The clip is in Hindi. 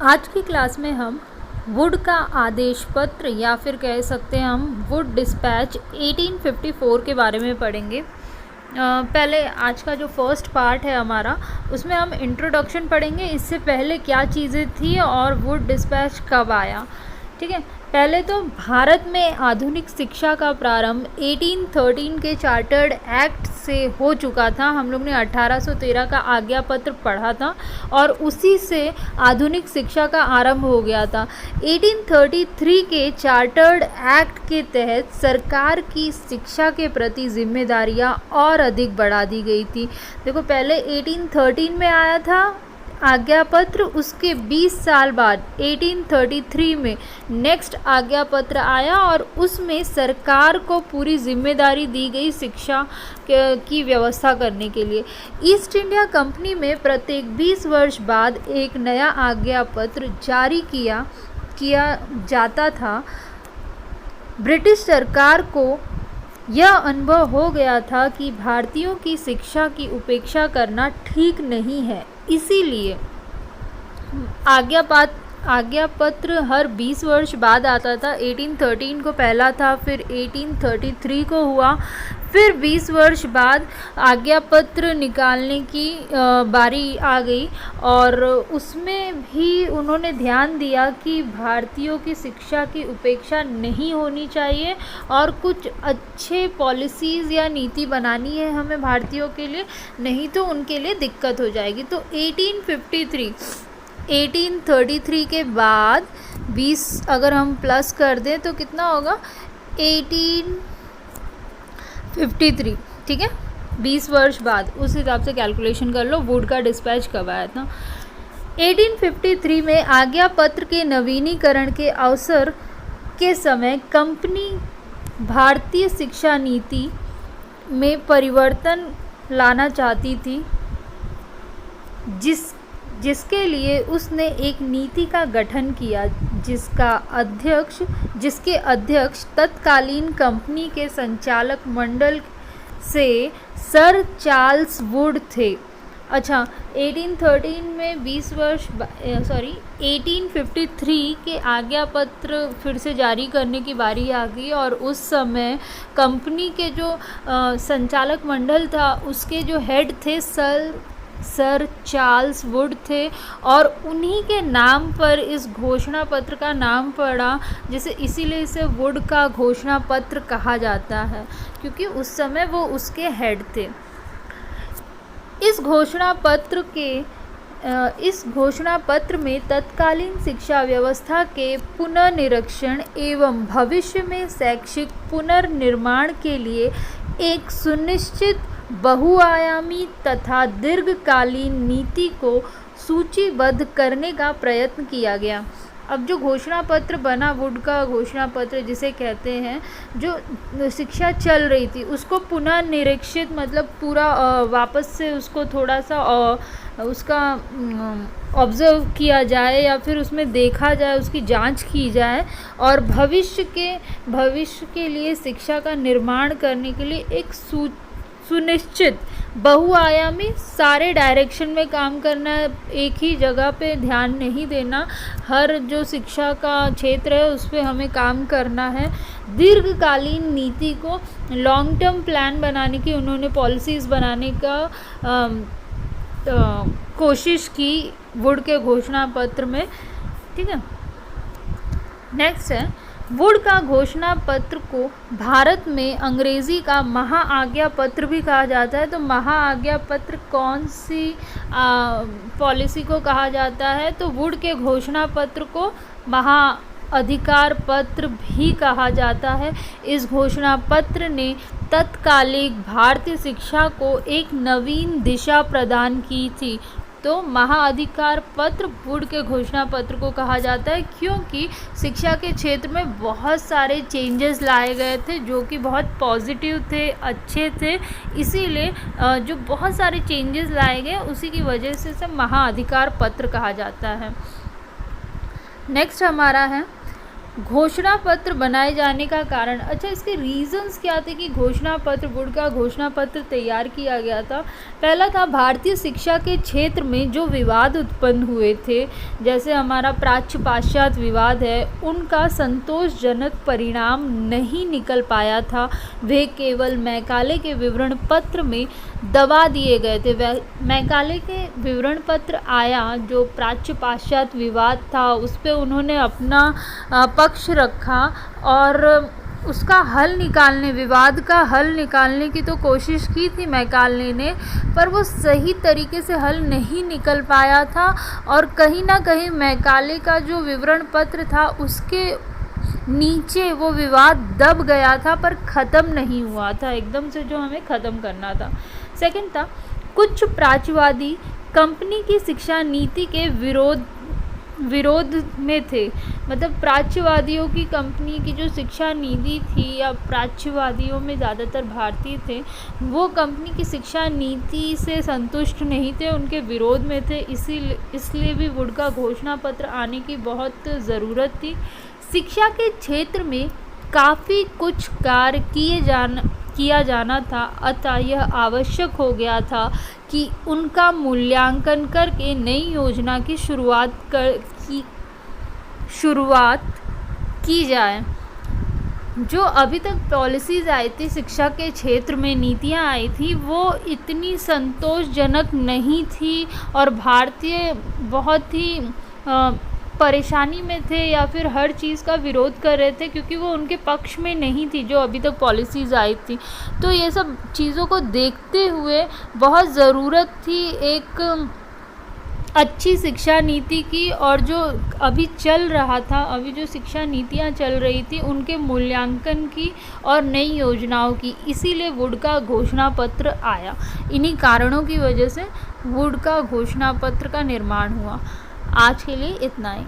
आज की क्लास में हम वुड का आदेश पत्र या फिर कह सकते हैं हम वुड डिस्पैच 1854 के बारे में पढ़ेंगे। पहले आज का जो फर्स्ट पार्ट है हमारा, उसमें हम इंट्रोडक्शन पढ़ेंगे, इससे पहले क्या चीज़ें थी और वुड डिस्पैच कब आया। ठीक है, पहले तो भारत में आधुनिक शिक्षा का प्रारंभ 1813 के चार्टर्ड एक्ट से हो चुका था। हम लोग ने 1813 का आज्ञा पत्र पढ़ा था और उसी से आधुनिक शिक्षा का आरंभ हो गया था। 1833 के चार्टर्ड एक्ट के तहत सरकार की शिक्षा के प्रति जिम्मेदारियां और अधिक बढ़ा दी गई थी। देखो, पहले 1813 में आया था आज्ञा पत्र, उसके 20 साल बाद 1833 में नेक्स्ट आज्ञा पत्र आया और उसमें सरकार को पूरी जिम्मेदारी दी गई शिक्षा की व्यवस्था करने के लिए। ईस्ट इंडिया कंपनी में प्रत्येक 20 वर्ष बाद एक नया आज्ञा पत्र जारी किया जाता था। ब्रिटिश सरकार को यह अनुभव हो गया था कि भारतीयों की शिक्षा की उपेक्षा करना ठीक नहीं है, इसीलिए आज्ञा पत्र हर 20 वर्ष बाद आता था। 1813 को पहला था, फिर 1833 को हुआ, फिर 20 वर्ष बाद आज्ञा पत्र निकालने की बारी आ गई और उसमें भी उन्होंने ध्यान दिया कि भारतीयों की शिक्षा की उपेक्षा नहीं होनी चाहिए और कुछ अच्छे पॉलिसीज़ या नीति बनानी है हमें भारतीयों के लिए, नहीं तो उनके लिए दिक्कत हो जाएगी। तो 1833 के बाद 20 अगर हम प्लस कर दें तो कितना होगा, 1853। ठीक है, 20 वर्ष बाद उस हिसाब से कैलकुलेशन कर लो वुड का डिस्पैच कब आया था। 1853 में आज्ञा पत्र के नवीनीकरण के अवसर के समय कंपनी भारतीय शिक्षा नीति में परिवर्तन लाना चाहती थी, जिसके लिए उसने एक नीति का गठन किया जिसके अध्यक्ष तत्कालीन कंपनी के संचालक मंडल से सर चार्ल्स वुड थे। अच्छा, 1853 के आज्ञा पत्र फिर से जारी करने की बारी आ गई और उस समय कंपनी के जो संचालक मंडल था उसके जो हेड थे सर चार्ल्स वुड थे और उन्हीं के नाम पर इस घोषणा पत्र का नाम पड़ा, इसीलिए इसे वुड का घोषणा पत्र कहा जाता है, क्योंकि उस समय वो उसके हेड थे। इस घोषणा पत्र में तत्कालीन शिक्षा व्यवस्था के पुनर्निरीक्षण एवं भविष्य में शैक्षिक पुनर्निर्माण के लिए एक सुनिश्चित बहुआयामी तथा दीर्घकालीन नीति को सूचीबद्ध करने का प्रयत्न किया गया। अब जो घोषणा पत्र बना, वुड का घोषणा पत्र जिसे कहते हैं, जो शिक्षा चल रही थी उसको पुनः निरीक्षित मतलब पूरा वापस से उसको थोड़ा सा उसका ऑब्ज़र्व किया जाए या फिर उसमें देखा जाए, उसकी जांच की जाए और भविष्य के लिए शिक्षा का निर्माण करने के लिए एक सुनिश्चित बहुआयामी सारे डायरेक्शन में काम करना, एक ही जगह पे ध्यान नहीं देना, हर जो शिक्षा का क्षेत्र है उस पर हमें काम करना है। दीर्घकालीन नीति को लॉन्ग टर्म प्लान बनाने की उन्होंने पॉलिसीज़ बनाने का कोशिश की वुड के घोषणा पत्र में। ठीक है, नेक्स्ट है वुड का घोषणा पत्र को भारत में अंग्रेज़ी का महाआज्ञा पत्र भी कहा जाता है। तो महाआज्ञा पत्र कौन सी पॉलिसी को कहा जाता है, तो वुड के घोषणा पत्र को महाअधिकार पत्र भी कहा जाता है। इस घोषणा पत्र ने तत्कालिक भारतीय शिक्षा को एक नवीन दिशा प्रदान की थी। तो महाअधिकार पत्र वुड के घोषणा पत्र को कहा जाता है क्योंकि शिक्षा के क्षेत्र में बहुत सारे चेंजेस लाए गए थे जो कि बहुत पॉजिटिव थे, अच्छे थे, इसीलिए जो बहुत सारे चेंजेस लाए गए उसी की वजह से इसे महाअधिकार पत्र कहा जाता है। नेक्स्ट हमारा है घोषणा पत्र बनाए जाने का कारण, अच्छा इसके रीजंस क्या थे कि घोषणा पत्र, वुड का घोषणा पत्र तैयार किया गया था। पहला था भारतीय शिक्षा के क्षेत्र में जो विवाद उत्पन्न हुए थे, जैसे हमारा प्राच्य पाश्चात्य विवाद है, उनका संतोषजनक परिणाम नहीं निकल पाया था। वे केवल मैकाले के विवरण पत्र में दबा दिए गए थे। मैकाले के विवरण पत्र आया, जो प्राच्य पाश्चात्य विवाद था उस पर उन्होंने अपना पक्ष रखा और उसका हल निकालने, विवाद का हल निकालने की तो कोशिश की थी मैकाले ने, पर वो सही तरीके से हल नहीं निकल पाया था और कहीं ना कहीं मैकाले का जो विवरण पत्र था उसके नीचे वो विवाद दब गया था, पर ख़त्म नहीं हुआ था एकदम से, जो हमें ख़त्म करना था। सेकंड था, कुछ प्राच्यवादी कंपनी की शिक्षा नीति के विरोध में थे। मतलब प्राच्यवादियों की कंपनी की जो शिक्षा नीति थी, या प्राच्यवादियों में ज़्यादातर भारतीय थे, वो कंपनी की शिक्षा नीति से संतुष्ट नहीं थे, उनके विरोध में थे। इसलिए भी वुड का घोषणा पत्र आने की बहुत ज़रूरत थी। शिक्षा के क्षेत्र में काफ़ी कुछ कार्य किया जाना था, अतः यह आवश्यक हो गया था कि उनका मूल्यांकन करके नई योजना की शुरुआत की जाए। जो अभी तक पॉलिसीज़ आई थी, शिक्षा के क्षेत्र में नीतियाँ आई थी, वो इतनी संतोषजनक नहीं थी और भारतीय बहुत ही परेशानी में थे या फिर हर चीज़ का विरोध कर रहे थे, क्योंकि वो उनके पक्ष में नहीं थी जो अभी तक पॉलिसीज़ आई थी। तो ये सब चीज़ों को देखते हुए बहुत ज़रूरत थी एक अच्छी शिक्षा नीति की, और जो अभी चल रहा था, अभी जो शिक्षा नीतियाँ चल रही थी उनके मूल्यांकन की और नई योजनाओं की। इसीलिए वुड का घोषणा पत्र आया। इन्हीं कारणों की वजह से वुड का घोषणा पत्र का निर्माण हुआ। आज के लिए इतना ही।